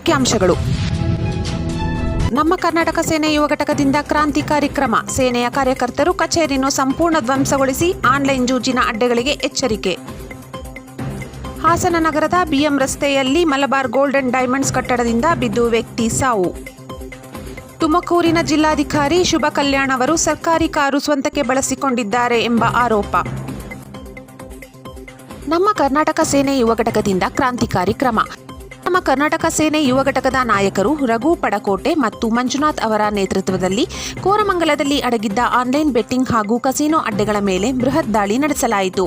ಮುಖ್ಯಾಂಶಗಳು. ನಮ್ಮ ಕರ್ನಾಟಕ ಸೇನೆ ಯುವ ಘಟಕದಿಂದ ಕ್ರಾಂತಿಕಾರಿ ಕ್ರಮ. ಸೇನೆಯ ಕಾರ್ಯಕರ್ತರು ಕಚೇರಿಯನ್ನು ಸಂಪೂರ್ಣ ಧ್ವಂಸಗೊಳಿಸಿ ಆನ್ಲೈನ್ ಜೂಜಿನ ಅಡ್ಡೆಗಳಿಗೆ ಎಚ್ಚರಿಕೆ. ಹಾಸನ ನಗರದ ಬಿಎಂ ರಸ್ತೆಯಲ್ಲಿ ಮಲಬಾರ್ ಗೋಲ್ಡನ್ ಡೈಮಂಡ್ಸ್ ಕಟ್ಟಡದಿಂದ ಬಿದ್ದು ವ್ಯಕ್ತಿ ಸಾವು. ತುಮಕೂರಿನ ಜಿಲ್ಲಾಧಿಕಾರಿ ಶುಭ ಕಲ್ಯಾಣ್ ಅವರು ಸರ್ಕಾರಿ ಕಾರು ಸ್ವಂತಕ್ಕೆ ಬಳಸಿಕೊಂಡಿದ್ದಾರೆ ಎಂಬ ಆರೋಪ. ನಮ್ಮ ಕರ್ನಾಟಕ ಸೇನೆ ಯುವ ಘಟಕದಿಂದ ಕ್ರಾಂತಿಕಾರಿ ಕ್ರಮ. ನಮ್ಮ ಕರ್ನಾಟಕ ಸೇನೆ ಯುವ ಘಟಕದ ನಾಯಕರು ರಘು ಪಡಕೋಟೆ ಮತ್ತು ಮಂಜುನಾಥ್ ಅವರ ನೇತೃತ್ವದಲ್ಲಿ ಕೋರಮಂಗಲದಲ್ಲಿ ಅಡಗಿದ್ದ ಆನ್ಲೈನ್ ಬೆಟ್ಟಿಂಗ್ ಹಾಗೂ ಕಸಿನೋ ಅಡ್ಡೆಗಳ ಮೇಲೆ ಬೃಹತ್ ದಾಳಿ ನಡೆಸಲಾಯಿತು.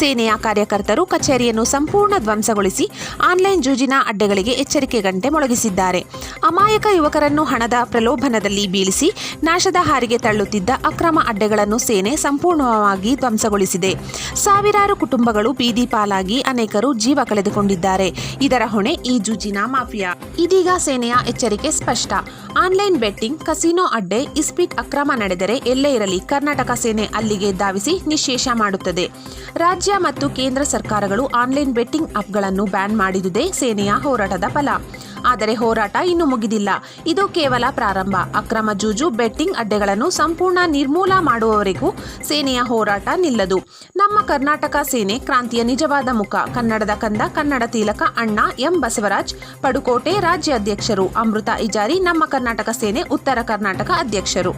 ಸೇನೆಯ ಕಾರ್ಯಕರ್ತರು ಕಚೇರಿಯನ್ನು ಸಂಪೂರ್ಣ ಧ್ವಂಸಗೊಳಿಸಿ ಆನ್ಲೈನ್ ಜೂಜಿನ ಅಡ್ಡೆಗಳಿಗೆ ಎಚ್ಚರಿಕೆ ಗಂಟೆ ಮೊಳಗಿಸಿದ್ದಾರೆ. ಅಮಾಯಕ ಯುವಕರನ್ನು ಹಣದ ಪ್ರಲೋಭನದಲ್ಲಿ ಬೀಳಿಸಿ ನಾಶದ ಹಾರಿಗೆ ತಳ್ಳುತ್ತಿದ್ದ ಅಕ್ರಮ ಅಡ್ಡೆಗಳನ್ನು ಸೇನೆ ಸಂಪೂರ್ಣವಾಗಿ ಧ್ವಂಸಗೊಳಿಸಿದೆ. ಸಾವಿರಾರು ಕುಟುಂಬಗಳು ಬೀದಿ ಪಾಲಾಗಿ ಅನೇಕರು ಜೀವ ಕಳೆದುಕೊಂಡಿದ್ದಾರೆ. ಇದರ ಹೊಣೆ ಈ ಜೂಜಿನ ಮಾಫಿಯಾ. ಇದೀಗ ಸೇನೆಯ ಎಚ್ಚರಿಕೆ ಸ್ಪಷ್ಟ. ಆನ್ಲೈನ್ ಬೆಟ್ಟಿಂಗ್, ಕಸಿನೋ ಅಡ್ಡೆ, ಇಸ್ಪೀಟ್ ಅಕ್ರಮ ನಡೆದರೆ ಎಲ್ಲೇ ಇರಲಿ ಕರ್ನಾಟಕ ಸೇನೆ ಅಲ್ಲಿಗೆ ಧಾವಿಸಿ ನಿಶ್ಶೇಷ ಮಾಡುತ್ತದೆ. ರಾಜ್ಯ ಮತ್ತು ಕೇಂದ್ರ ಸರ್ಕಾರಗಳು ಆನ್ಲೈನ್ ಬೆಟ್ಟಿಂಗ್ ಆಪ್ಗಳನ್ನು ಬ್ಯಾನ್ ಮಾಡಿದುದೇ ಸೇನೆಯ ಹೋರಾಟದ ಫಲ. ಆದರೆ ಹೋರಾಟ ಇನ್ನೂ ಮುಗಿದಿಲ್ಲ. ಇದು ಕೇವಲ ಪ್ರಾರಂಭ. ಅಕ್ರಮ ಜೂಜು, ಬೆಟ್ಟಿಂಗ್ ಅಡ್ಡೆಗಳನ್ನು ಸಂಪೂರ್ಣ ನಿರ್ಮೂಲ ಮಾಡುವವರೆಗೂ ಸೇನೆಯ ಹೋರಾಟ ನಿಲ್ಲದು. ನಮ್ಮ ಕರ್ನಾಟಕ ಸೇನೆ ಕ್ರಾಂತಿಯ ನಿಜವಾದ ಮುಖ. ಕನ್ನಡದ ಕಂದ, ಕನ್ನಡ ತಿಲಕ ಅಣ್ಣ ಎಂ ಬಸವರಾಜ್ ಪಡುಕೋಟೆ ರಾಜ್ಯ ಅಧ್ಯಕ್ಷರು. ಅಮೃತ ಇಜಾರಿ ನಮ್ಮ ಕರ್ನಾಟಕ ಸೇನೆ ಉತ್ತರ ಕರ್ನಾಟಕ ಅಧ್ಯಕ್ಷರು.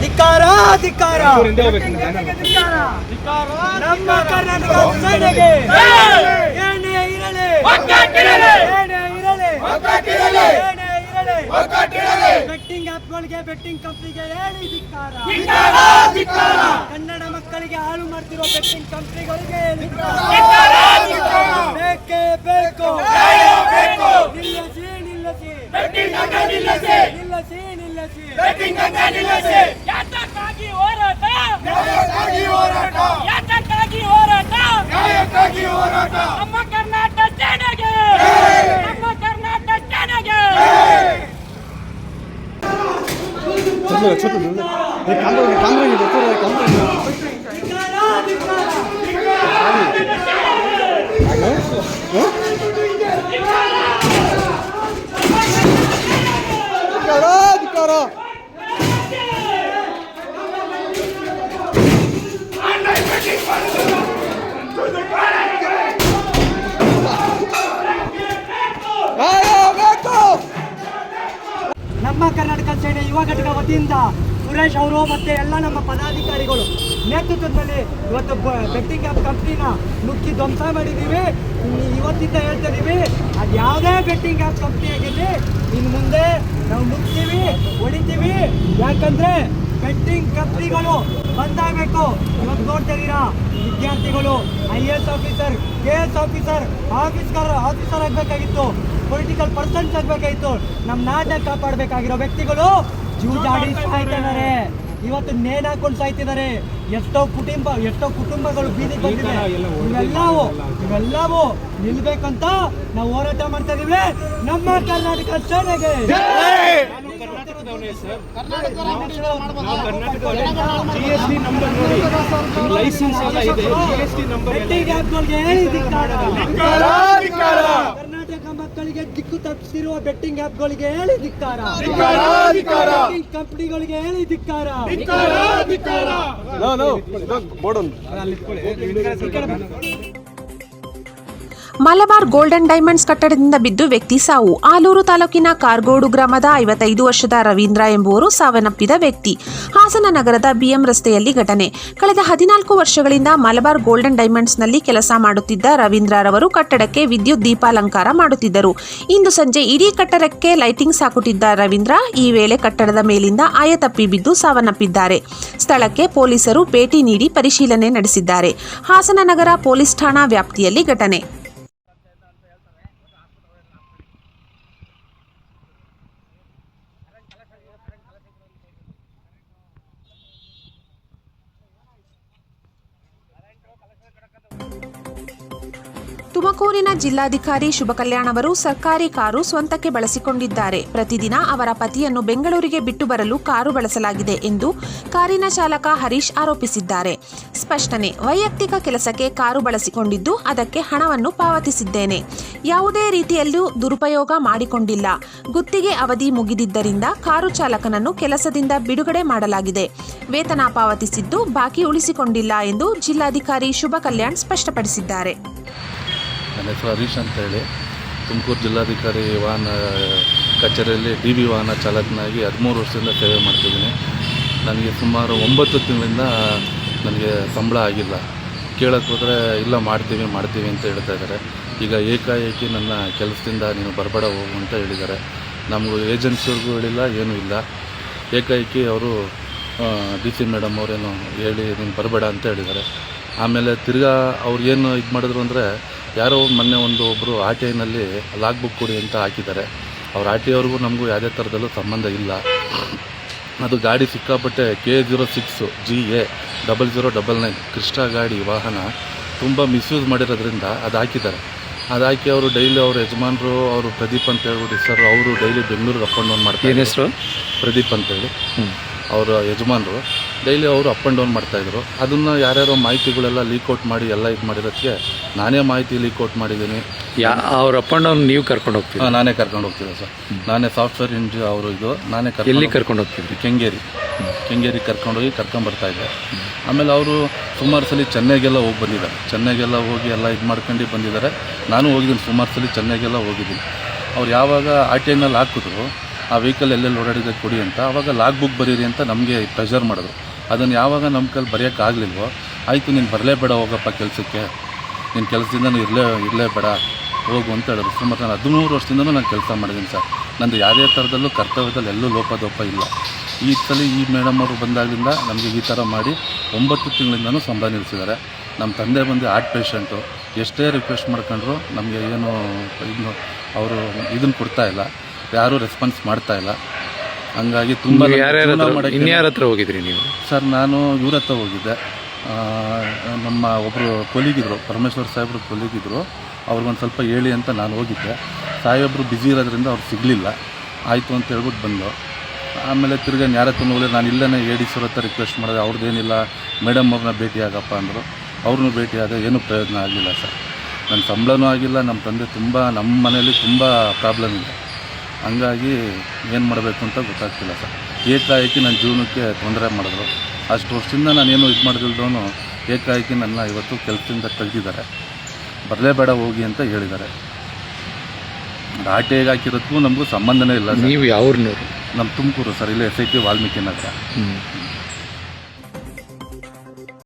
ಧಿಕ್ಕಾರ ಧಿಕ್ಕಾರ ನಮ್ಮ ಕರ್ನಾಟಕ ಸೇನೆಗೆ ಏನೇ ಇರಲಿ ಬೆಟ್ಟಿಂಗ್ ಆಪ್ಗಳಿಗೆ, ಬೆಟ್ಟಿಂಗ್ ಕಂಪ್ನಿಗೆ ಹೇಳಿ ಧಿಕ್ಕಾರ. ಕನ್ನಡ ಮಕ್ಕಳಿಗೆ ಹಾಳು ಮಾಡ್ತಿರೋ ಬೆಟ್ಟಿಂಗ್ ಕಂಪ್ನಿಗಳಿಗೆ ಬೇಕೇ ಬೇಕು. ನಿಲ್ಲಿಸಿ ಯಾತಕ್ಕಾಗಿ ಹೋರಾಟ, ಯಾತಕ್ಕಾಗಿ ಹೋರಾಟ, ನಮ್ಮ ಕರ್ನಾಟಕ ಸೇನೆಗೆ, ನಮ್ಮ ಕರ್ನಾಟಕ ಸೇನೆಗೆ. ನಮ್ಮ ಕರ್ನಾಟಕ ಸೇನೆ ಯುವ ಘಟಕ ವತಿಯಿಂದ ಸುರೇಶ್ ಅವರು ಮತ್ತೆ ಎಲ್ಲ ನಮ್ಮ ಪದಾಧಿಕಾರಿಗಳು ನೇತೃತ್ವದಲ್ಲಿ ಇವತ್ತು ಬೆಟ್ಟಿಂಗ್ ಆ್ಯಪ್ ಕಂಪ್ನಿನ ನುಗ್ಗಿ ಧ್ವಂಸ ಮಾಡಿದ್ದೀವಿ. ಇವತ್ತಿಂದ ಹೇಳ್ತಾ ಇದ್ದೀವಿ, ಅದು ಯಾವುದೇ ಬೆಟ್ಟಿಂಗ್ ಆ್ಯಪ್ ಕಂಪ್ನಿ ಆಗಿರಲಿ ಇನ್ನು ಮುಂದೆ ನಾವು ನುಗ್ತೀವಿ, ಹೊಡಿತೀವಿ. ಯಾಕಂದರೆ ಬೆಟ್ಟಿಂಗ್ ಕಂಪ್ನಿಗಳು ಬಂದಾಗಬೇಕು. ಇವತ್ತು ನೋಡ್ತಾ ಇದ್ದೀರಾ, ವಿದ್ಯಾರ್ಥಿಗಳು IAS officer, KS officer, officer ಆಗಬೇಕಾಗಿತ್ತು, ಪೊಲಿಟಿಕಲ್ ಪರ್ಸನ್ಸ್ ಆಗಬೇಕಾಗಿತ್ತು. ನಮ್ಮ ನಾಡನ್ನ ಕಾಪಾಡಬೇಕಾಗಿರೋ ವ್ಯಕ್ತಿಗಳು ಜೂಜಾಡಿ ಸಾಯ್ತಿದ್ದಾರೆ. ಇವತ್ತು ನೇಣು ಹಾಕೊಂಡು ಸಾಯ್ತಿದ್ದಾರೆ. ಎಷ್ಟೋ ಕುಟುಂಬಗಳು ಬೀದಿಗೆ ಬಂದಿದೆ. ಇವೆಲ್ಲವೂ ನಿಲ್ಬೇಕಂತ ನಾವು ಹೋರಾಟ ಮಾಡ್ತಾ ಇದೀವಿ. ನಮ್ಮ ಕರ್ನಾಟಕ ಸೇನೆಗೆ GST ನಂಬರ್ ನೋಡಿ, ಲೈಸೆನ್ಸ್ ಎಲ್ಲ ಇದೆ. GST ನಂಬರ್ ಕರ್ನಾಟಕ ಮಕ್ಕಳಿಗೆ ದಿಕ್ಕು ತಪ್ಪಿಸಿರುವ ಬೆಟ್ಟಿಂಗ್ ಆಪ್ಗಳಿಗೆ ಹೇಳಿ ಧಿಕ್ಕಾರ. ಬೆಟ್ಟಿಂಗ್ ಕಂಪನಿಗಳಿಗೆ ಹೇಳಿ ಧಿಕ್ಕಾರ. ಮಲಬಾರ್ ಗೋಲ್ಡನ್ ಡೈಮಂಡ್ಸ್ ಕಟ್ಟಡದಿಂದ ಬಿದ್ದು ವ್ಯಕ್ತಿ ಸಾವು. ಆಲೂರು ತಾಲೂಕಿನ ಕಾರ್ಗೋಡು ಗ್ರಾಮದ 55 ವರ್ಷದ ರವೀಂದ್ರ ಎಂಬುವರು ಸಾವನ್ನಪ್ಪಿದ ವ್ಯಕ್ತಿ. ಹಾಸನ ನಗರದ ಬಿಎಂ ರಸ್ತೆಯಲ್ಲಿ ಘಟನೆ. ಕಳೆದ 14 ವರ್ಷಗಳಿಂದ ಮಲಬಾರ್ ಗೋಲ್ಡನ್ ಡೈಮಂಡ್ಸ್ನಲ್ಲಿ ಕೆಲಸ ಮಾಡುತ್ತಿದ್ದ ರವೀಂದ್ರರವರು ಕಟ್ಟಡಕ್ಕೆ ವಿದ್ಯುತ್ ದೀಪಾಲಂಕಾರ ಮಾಡುತ್ತಿದ್ದರು. ಇಂದು ಸಂಜೆ ಇಡೀ ಕಟ್ಟಡಕ್ಕೆ ಲೈಟಿಂಗ್ಸ್ ಹಾಕುತ್ತಿದ್ದ ರವೀಂದ್ರ ಈ ವೇಳೆ ಕಟ್ಟಡದ ಮೇಲಿಂದ ಆಯತಪ್ಪಿ ಬಿದ್ದು ಸಾವನ್ನಪ್ಪಿದ್ದಾರೆ. ಸ್ಥಳಕ್ಕೆ ಪೊಲೀಸರು ಭೇಟಿ ನೀಡಿ ಪರಿಶೀಲನೆ ನಡೆಸಿದ್ದಾರೆ. ಹಾಸನ ನಗರ ಪೊಲೀಸ್ ಠಾಣಾ ವ್ಯಾಪ್ತಿಯಲ್ಲಿ ಘಟನೆ. ತುಮಕೂರಿನ ಜಿಲ್ಲಾಧಿಕಾರಿ ಶುಭ ಕಲ್ಯಾಣ್ ಅವರು ಸರ್ಕಾರಿ ಕಾರು ಸ್ವಂತಕ್ಕೆ ಬಳಸಿಕೊಂಡಿದ್ದಾರೆ. ಪ್ರತಿದಿನ ಅವರ ಪತಿಯನ್ನು ಬೆಂಗಳೂರಿಗೆ ಬಿಟ್ಟು ಬರಲು ಕಾರು ಬಳಸಲಾಗಿದೆ ಎಂದು ಕಾರಿನ ಚಾಲಕ ಹರೀಶ್ ಆರೋಪಿಸಿದ್ದಾರೆ. ಸ್ಪಷ್ಟನೆ: ವೈಯಕ್ತಿಕ ಕೆಲಸಕ್ಕೆ ಕಾರು ಬಳಸಿಕೊಂಡಿದ್ದು, ಅದಕ್ಕೆ ಹಣವನ್ನು ಪಾವತಿಸಿದ್ದೇನೆ. ಯಾವುದೇ ರೀತಿಯಲ್ಲೂ ದುರುಪಯೋಗ ಮಾಡಿಕೊಂಡಿಲ್ಲ. ಗುತ್ತಿಗೆ ಅವಧಿ ಮುಗಿದಿದ್ದರಿಂದ ಕಾರು ಚಾಲಕನನ್ನು ಕೆಲಸದಿಂದ ಬಿಡುಗಡೆ ಮಾಡಲಾಗಿದೆ. ವೇತನ ಪಾವತಿಸಿದ್ದು, ಬಾಕಿ ಉಳಿಸಿಕೊಂಡಿಲ್ಲ ಎಂದು ಜಿಲ್ಲಾಧಿಕಾರಿ ಶುಭ ಕಲ್ಯಾಣ್ ಸ್ಪಷ್ಟಪಡಿಸಿದ್ದಾರೆ. ನನ್ನ ಹೆಸರು ಹರೀಶ್ ಅಂತೇಳಿ ತುಮಕೂರು ಜಿಲ್ಲಾಧಿಕಾರಿ ವಾಹನ ಕಚೇರಿಯಲ್ಲಿ DV ವಾಹನ ಚಾಲಕನಾಗಿ 13 ವರ್ಷದಿಂದ ಸೇವೆ ಮಾಡ್ತಿದ್ದೀನಿ. ನನಗೆ ಸುಮಾರು 9 ತಿಂಗಳಿಂದ ನನಗೆ ಸಂಬಳ ಆಗಿಲ್ಲ. ಕೇಳಕ್ಕೆ ಹೋದರೆ ಇಲ್ಲ ಮಾಡ್ತೀವಿ ಅಂತ ಹೇಳ್ತಾ ಇದ್ದಾರೆ. ಈಗ ಏಕಾಏಕಿ ನನ್ನ ಕೆಲಸದಿಂದ ನೀನು ಬರಬೇಡ ಹೋಗು ಅಂತ ಹೇಳಿದ್ದಾರೆ. ನಮಗೂ ಏಜೆನ್ಸಿಯವ್ರಿಗೂ ಹೇಳಿಲ್ಲ, ಏನೂ ಇಲ್ಲ. ಏಕಾಏಕಿ ಅವರು DC ಮೇಡಮ್ ಅವರೇನು ಹೇಳಿ ನೀನು ಬರಬೇಡ ಅಂತ ಹೇಳಿದ್ದಾರೆ. ಆಮೇಲೆ ತಿರ್ಗಾ ಅವ್ರು ಏನು ಇದು ಮಾಡಿದ್ರು ಅಂದರೆ, ಯಾರೋ ಮೊನ್ನೆ ಒಬ್ಬರು RTIನಲ್ಲಿ ಲಾಗ್ ಬುಕ್ ಕೊಡಿ ಅಂತ ಹಾಕಿದ್ದಾರೆ. ಅವ್ರು RTI ಅವ್ರಿಗೂ ನಮಗೂ ಯಾವುದೇ ಥರದಲ್ಲೂ ಸಂಬಂಧ ಇಲ್ಲ. ಅದು ಗಾಡಿ ಸಿಕ್ಕಾಪಟ್ಟೆ K06 GA 0099 ಕೃಷ್ಣ ಗಾಡಿ ವಾಹನ ತುಂಬ ಮಿಸ್ಯೂಸ್ ಮಾಡಿರೋದ್ರಿಂದ ಅದು ಹಾಕಿದ್ದಾರೆ. ಅದು ಹಾಕಿ ಅವರು ಡೈಲಿ ಅವ್ರ ಯಜಮಾನರು ಅವರು ಪ್ರದೀಪ್ ಅಂತ ಹೇಳ್ಬಿಟ್ಟು ಸರ್, ಅವರು ಡೈಲಿ ಬೆಂಗಳೂರಿಗೆ ಅಪ್ ಆ್ಯಂಡ್ ಡೌನ್ ಮಾಡ್ತಾರೆ. ಏನು ಹೆಸರು? ಪ್ರದೀಪ್ ಅಂತೇಳಿ ಅವರ ಯಜಮಾನರು ಡೈಲಿ ಅವರು ಅಪ್ ಆ್ಯಂಡ್ ಡೌನ್ ಮಾಡ್ತಾಯಿದ್ರು. ಅದನ್ನು ಯಾರ್ಯಾರೋ ಮಾಹಿತಿಗಳೆಲ್ಲ ಲೀಕ್ಔಟ್ ಮಾಡಿ ಎಲ್ಲ ಇದು ಮಾಡಿರೋದಕ್ಕೆ ನಾನೇ ಮಾಹಿತಿ ಲೀಕ್ಔಟ್ ಮಾಡಿದ್ದೀನಿ. ಅವ್ರ ಅಪ್ ಆ್ಯಂಡ್ ಡೌನ್ ನೀವು ಕರ್ಕೊಂಡು ಹೋಗ್ತೀವಿ? ನಾನೇ ಕರ್ಕೊಂಡು ಹೋಗ್ತಿದ್ದೆ ಸರ್. ನಾನೇ ಸಾಫ್ಟ್ವೇರ್ ಇಂಜಿನಿಯರ್ ಅವರು ಇದು ನಾನೇ ಎಲ್ಲಿ ಕರ್ಕೊಂಡು ಹೋಗ್ತಿದ್ವಿ? ಕೆಂಗೇರಿ ಕರ್ಕೊಂಡೋಗಿ ಕರ್ಕೊಂಬರ್ತಾಯಿದ್ದೆ. ಆಮೇಲೆ ಅವರು ಸುಮಾರು ಸಲ ಚೆನ್ನೈಗೆಲ್ಲ ಹೋಗಿ ಬಂದಿದ್ದಾರೆ. ಚೆನ್ನೈಗೆಲ್ಲ ಹೋಗಿ ಎಲ್ಲ ಇದು ಮಾಡ್ಕೊಂಡು ಬಂದಿದ್ದಾರೆ. ನಾನು ಹೋಗಿದ್ದೀನಿ, ಸುಮಾರು ಸಲ ಚೆನ್ನೈಗೆಲ್ಲ ಹೋಗಿದ್ದೀನಿ. ಅವ್ರು ಯಾವಾಗ RTIನಲ್ಲಿ ಹಾಕಿದ್ರು ಆ ವೆಹಿಕಲ್ ಎಲ್ಲೆಲ್ಲಿ ಓಡಾಡಿದೆ ಕೊಡಿ ಅಂತ, ಆವಾಗ ಲಾಗ್ ಬುಕ್ ಬರೀರಿ ಅಂತ ನಮಗೆ ಪ್ರೆಷರ್ ಮಾಡಿದ್ರು. ಅದನ್ನು ಯಾವಾಗ ನಮ್ಮ ಕೈಲಿ ಬರೆಯೋಕ್ಕಾಗಲಿಲ್ವೋ, ಆಯಿತು ನೀನು ಬರಲೇಬೇಡ ಹೋಗಪ್ಪ ಕೆಲಸಕ್ಕೆ, ನಿನ್ನ ಕೆಲಸದಿಂದ ಇರಲೇಬೇಡ ಹೋಗು ಅಂತ ಹೇಳಿದ್ರು. ಸುಮಾರು ನಾನು 13 ವರ್ಷದಿಂದನೂ ನಾನು ಕೆಲಸ ಮಾಡಿದ್ದೀನಿ ಸರ್. ನಂದು ಯಾವುದೇ ಥರದಲ್ಲೂ ಕರ್ತವ್ಯದಲ್ಲಿ ಎಲ್ಲೂ ಲೋಪದೋಪ ಇಲ್ಲ. ಈ ಸಲ ಈ ಮೇಡಮ್ ಅವರು ಬಂದಾಗಲಿಂದ ನಮಗೆ ಈ ಥರ ಮಾಡಿ 9 ತಿಂಗಳಿಂದನೂ ಸಂಬಳ ನಿಲ್ಲಿಸಿದ್ದಾರೆ. ನಮ್ಮ ತಂದೆ ಬಂದು ಹಾರ್ಟ್ ಪೇಷಂಟು. ಎಷ್ಟೇ ರಿಕ್ವೆಸ್ಟ್ ಮಾಡ್ಕೊಂಡ್ರು ನಮಗೆ ಏನು ಅವರು ಇದನ್ನು ಕೊಡ್ತಾ ಇಲ್ಲ, ಯಾರೂ ರೆಸ್ಪಾನ್ಸ್ ಮಾಡ್ತಾ ಇಲ್ಲ. ಹಂಗಾಗಿ ತುಂಬ ಇನ್ಯಾರ ಹತ್ರ ಹೋಗಿದ್ರಿ ನೀವು? ಸರ್, ನಾನು ಇವ್ರ ಹತ್ರ ಹೋಗಿದ್ದೆ. ನಮ್ಮ ಒಬ್ಬರು ಕೊಲೀಗಿದ್ರು, ಪರಮೇಶ್ವರ್ ಸಾಹೇಬ್ರು ಕೊಲೀಗಿದ್ರು. ಅವ್ರಿಗೊಂದು ಸ್ವಲ್ಪ ಹೇಳಿ ಅಂತ ನಾನು ಹೋಗಿದ್ದೆ. ಸಾಹೇಬ್ರು ಬ್ಯುಸಿ ಇರೋದ್ರಿಂದ ಅವ್ರು ಸಿಗಲಿಲ್ಲ. ಆಯಿತು ಅಂತ ಹೇಳ್ಬಿಟ್ಟು ಬಂದು ಆಮೇಲೆ ತಿರ್ಗಿ ಯಾರ ಹತ್ರ ಹೋಗಲಿ, ನಾನು ಇಲ್ಲೇ ADC ಹತ್ರ ರಿಕ್ವೆಸ್ಟ್ ಮಾಡಿದೆ. ಅವ್ರದ್ದೇನಿಲ್ಲ, ಮೇಡಮ್ ಅವ್ರನ್ನ ಭೇಟಿ ಆಗಪ್ಪ ಅಂದರು. ಅವ್ರನ್ನೂ ಭೇಟಿ ಆದ, ಏನೂ ಪ್ರಯೋಜನ ಆಗಲಿಲ್ಲ ಸರ್. ನನ್ನ ಸಂಬಳನೂ ಆಗಿಲ್ಲ. ನಮ್ಮ ತಂದೆ ನಮ್ಮ ಮನೆಯಲ್ಲಿ ತುಂಬ ಪ್ರಾಬ್ಲಮ್ ಇದೆ. ಹಂಗಾಗಿ ಏನು ಮಾಡಬೇಕು ಅಂತ ಗೊತ್ತಾಗ್ತಿಲ್ಲ ಸರ್. ಏಕಾಏಕಿ ನನ್ನ ಜೀವನಕ್ಕೆ ತೊಂದರೆ ಮಾಡಿದ್ರು. ಅಷ್ಟು ವರ್ಷದಿಂದ ನಾನೇನು ಇದು ಮಾಡಿದಿಲ್ದವನು ಏಕಾಏಕಿ ನನ್ನ ಇವತ್ತು ಕೆಲಸದಿಂದ ತೆಗೆದಿದ್ದಾರೆ. ಬರಲೇಬೇಡ ಹೋಗಿ ಅಂತ ಹೇಳಿದ್ದಾರೆ. RTIಗೆ ಹಾಕಿರೋದಕ್ಕೂ ನಮಗೂ ಸಂಬಂಧನೇ ಇಲ್ಲ. ನೀವು ಯಾವ ಊರಿನವರು? ನಮ್ಮ ತುಮಕೂರು ಸರ್, ಇಲ್ಲಿ SIT ವಾಲ್ಮೀಕಿ ನಗರ.